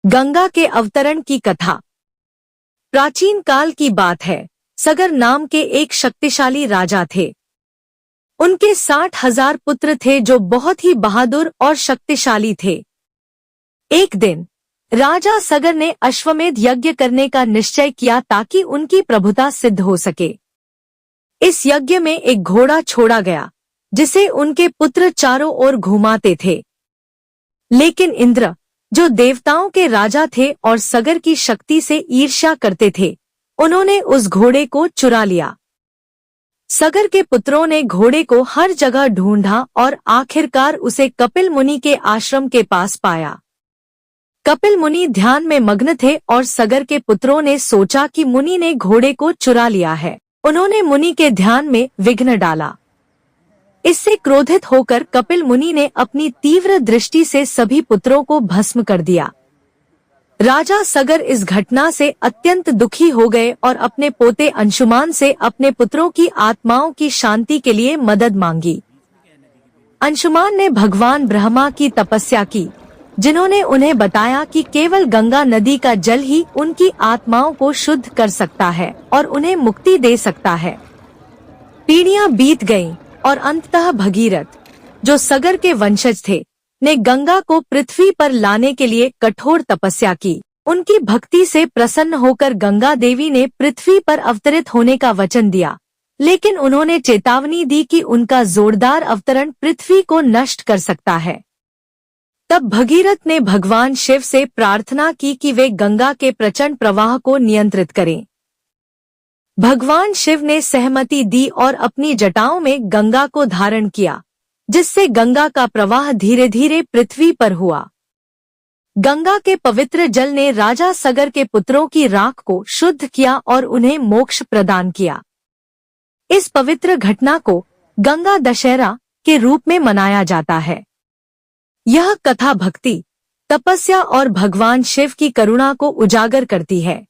गंगा के अवतरण की कथा। प्राचीन काल की बात है। सगर नाम के एक शक्तिशाली राजा थे। उनके 60,000 पुत्र थे जो बहुत ही बहादुर और शक्तिशाली थे। एक दिन राजा सगर ने अश्वमेध यज्ञ करने का निश्चय किया ताकि उनकी प्रभुता सिद्ध हो सके। इस यज्ञ में एक घोड़ा छोड़ा गया जिसे उनके पुत्र चारों ओर घुमाते थे। लेकिन इंद्र, जो देवताओं के राजा थे और सगर की शक्ति से ईर्ष्या करते थे, उन्होंने उस घोड़े को चुरा लिया। सगर के पुत्रों ने घोड़े को हर जगह ढूंढा और आखिरकार उसे कपिल मुनि के आश्रम के पास पाया। कपिल मुनि ध्यान में मग्न थे और सगर के पुत्रों ने सोचा कि मुनि ने घोड़े को चुरा लिया है। उन्होंने मुनि के ध्यान में विघ्न डाला। इससे क्रोधित होकर कपिल मुनि ने अपनी तीव्र दृष्टि से सभी पुत्रों को भस्म कर दिया। राजा सगर इस घटना से अत्यंत दुखी हो गए और अपने पोते अंशुमान से अपने पुत्रों की आत्माओं की शांति के लिए मदद मांगी। अंशुमान ने भगवान ब्रह्मा की तपस्या की, जिन्होंने उन्हें बताया कि केवल गंगा नदी का जल ही उनकी आत्माओं को शुद्ध कर सकता है और उन्हें मुक्ति दे सकता है। पीढ़ियां बीत गईं और अंततः भगीरथ, जो सगर के वंशज थे, ने गंगा को पृथ्वी पर लाने के लिए कठोर तपस्या की। उनकी भक्ति से प्रसन्न होकर गंगा देवी ने पृथ्वी पर अवतरित होने का वचन दिया, लेकिन उन्होंने चेतावनी दी कि उनका जोरदार अवतरण पृथ्वी को नष्ट कर सकता है। तब भगीरथ ने भगवान शिव से प्रार्थना की कि वे गंगा के प्रचंड प्रवाह को नियंत्रित करें। भगवान शिव ने सहमति दी और अपनी जटाओं में गंगा को धारण किया, जिससे गंगा का प्रवाह धीरे धीरे पृथ्वी पर हुआ। गंगा के पवित्र जल ने राजा सगर के पुत्रों की राख को शुद्ध किया और उन्हें मोक्ष प्रदान किया। इस पवित्र घटना को गंगा दशहरा के रूप में मनाया जाता है। यह कथा भक्ति, तपस्या और भगवान शिव की करुणा को उजागर करती है।